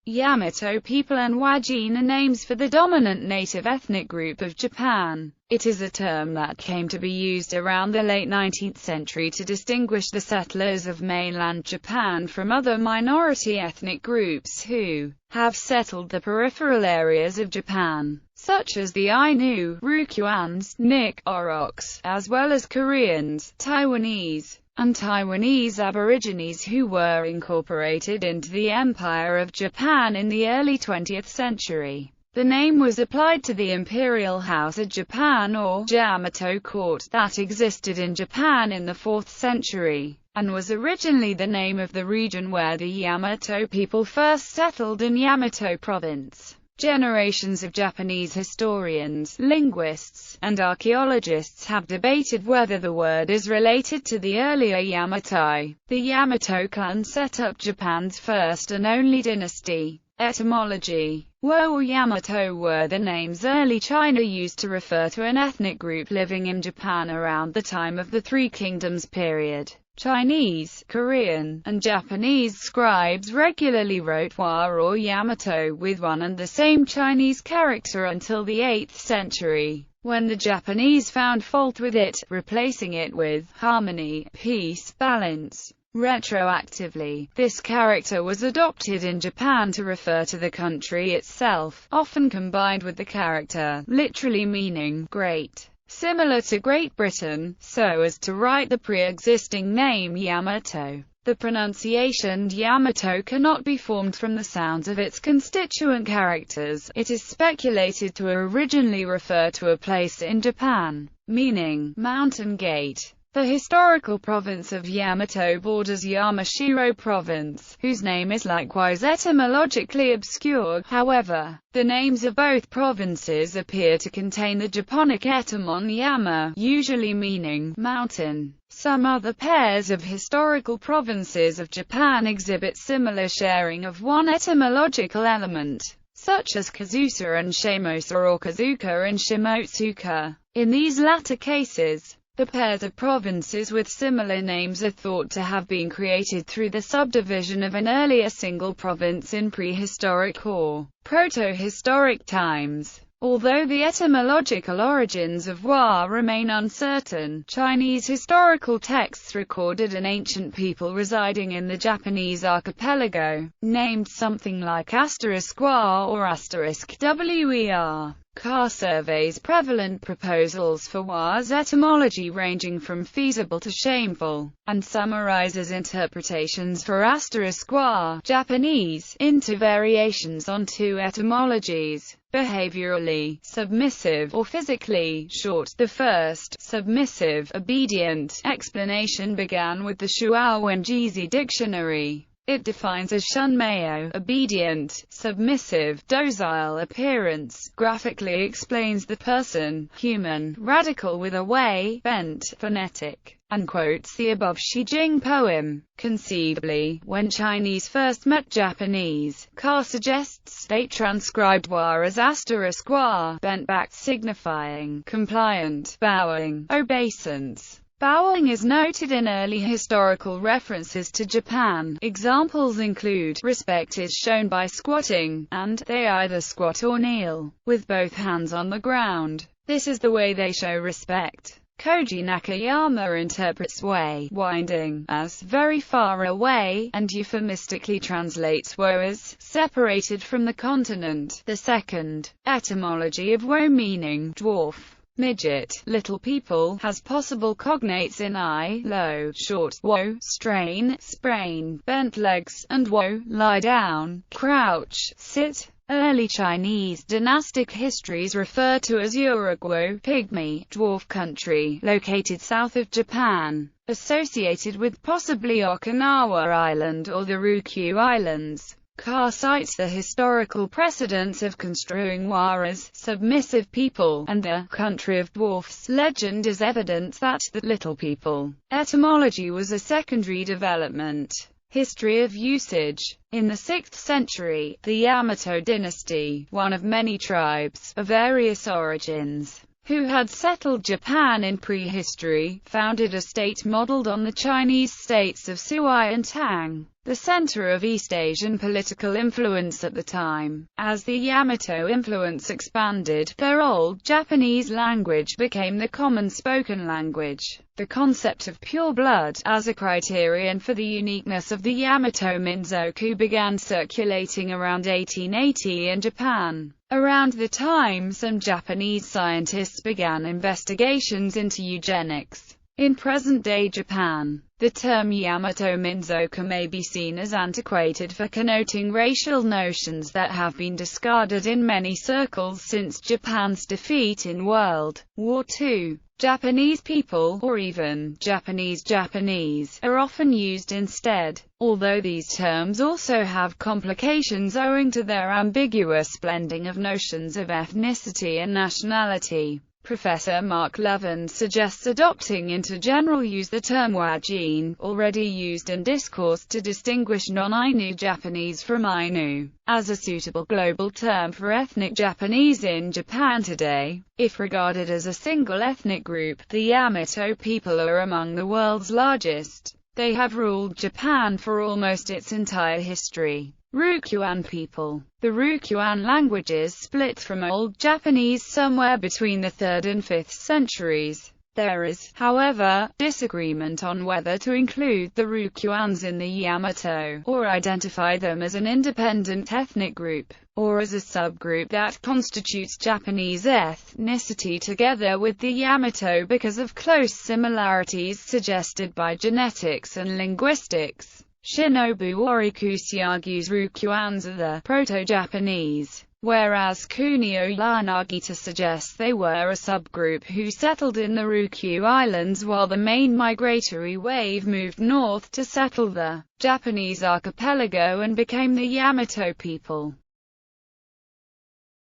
Yamato people and Wajin are names for the dominant native ethnic group of Japan. It is a term that came to be used around the late 19th century to distinguish the settlers of mainland Japan from other minority ethnic groups who have settled the peripheral areas of Japan, such as the Ainu, Ryukyuans, Nik, Oroks, as well as Koreans, Taiwanese, and Taiwanese Aborigines who were incorporated into the Empire of Japan in the early 20th century. The name was applied to the imperial house of Japan or Yamato court that existed in Japan in the 4th century, and was originally the name of the region where the Yamato people first settled in Yamato province. Generations of Japanese historians, linguists, and archaeologists have debated whether the word is related to the earlier Yamatai. The Yamato clan set up Japan's first and only dynasty. Etymology. Wo or Yamato were the names early China used to refer to an ethnic group living in Japan around the time of the Three Kingdoms period. Chinese, Korean, and Japanese scribes regularly wrote Wa or Yamato with one and the same Chinese character until the 8th century, when the Japanese found fault with it, replacing it with harmony, peace, balance. Retroactively, this character was adopted in Japan to refer to the country itself, often combined with the character, literally meaning great, similar to Great Britain, so as to write the pre-existing name Yamato. The pronunciation Yamato cannot be formed from the sounds of its constituent characters. It is speculated to originally refer to a place in Japan, meaning mountain gate. The historical province of Yamato borders Yamashiro province, whose name is likewise etymologically obscure. However, the names of both provinces appear to contain the Japonic etymon Yama, usually meaning mountain. Some other pairs of historical provinces of Japan exhibit similar sharing of one etymological element, such as Kazusa and Shimosa or Kazuka and Shimotsuka. In these latter cases, the pairs of provinces with similar names are thought to have been created through the subdivision of an earlier single province in prehistoric or proto-historic times. Although the etymological origins of Wa remain uncertain, Chinese historical texts recorded an ancient people residing in the Japanese archipelago, named something like *Wa or *Wer. Carr surveys prevalent proposals for Wa's etymology ranging from feasible to shameful, and summarizes interpretations for *Wa Japanese into variations on two etymologies: behaviorally, submissive, or physically, short. The first, submissive, obedient, explanation began with the Shuao Wenjizi dictionary. It defines as shunmeo, obedient, submissive, docile appearance, graphically explains the person, human, radical with a way, bent, phonetic, and quotes the above Shi Jing poem. Conceivably, when Chinese first met Japanese, Carr suggests they transcribed Wa as *Wa, bent back, signifying compliant, bowing, obeisance. Bowing is noted in early historical references to Japan. Examples include, respect is shown by squatting, and, they either squat or kneel, with both hands on the ground. This is the way they show respect. Koji Nakayama interprets way, winding, as very far away, and euphemistically translates wo as separated from the continent. The second, etymology of wo meaning dwarf, midget, little people, has possible cognates in I, low, short, wo, strain, sprain, bent legs, and wo, lie down, crouch, sit. Early Chinese dynastic histories refer to as Urugwo, pygmy, dwarf country, located south of Japan, associated with possibly Okinawa Island or the Ryukyu Islands. Carr cites the historical precedents of construing Wa as submissive people, and the country of dwarfs legend as evidence that the little people etymology was a secondary development. History of usage. In the 6th century, the Yamato dynasty, one of many tribes, of various origins, who had settled Japan in prehistory, founded a state modeled on the Chinese states of Sui and Tang, the center of East Asian political influence at the time. As the Yamato influence expanded, their Old Japanese language became the common spoken language. The concept of pure blood, as a criterion for the uniqueness of the Yamato Minzoku, began circulating around 1880 in Japan. Around the time, some Japanese scientists began investigations into eugenics. In present-day Japan, the term Yamato Minzoku may be seen as antiquated for connoting racial notions that have been discarded in many circles since Japan's defeat in World War II. Japanese people, or even Japanese, are often used instead, although these terms also have complications owing to their ambiguous blending of notions of ethnicity and nationality. Professor Mark Levin suggests adopting into general use the term Wajin, already used in discourse to distinguish non-Ainu Japanese from Ainu, as a suitable global term for ethnic Japanese in Japan today. If regarded as a single ethnic group, the Yamato people are among the world's largest. They have ruled Japan for almost its entire history. Ryukyuan people. The Ryukyuan languages split from Old Japanese somewhere between the 3rd and 5th centuries. There is, however, disagreement on whether to include the Ryukyuans in the Yamato, or identify them as an independent ethnic group, or as a subgroup that constitutes Japanese ethnicity together with the Yamato because of close similarities suggested by genetics and linguistics. Shinobu Orikuchi argues Ryukyuans are the Proto-Japanese, whereas Kunio Yanagita suggests they were a subgroup who settled in the Ryukyu Islands while the main migratory wave moved north to settle the Japanese archipelago and became the Yamato people.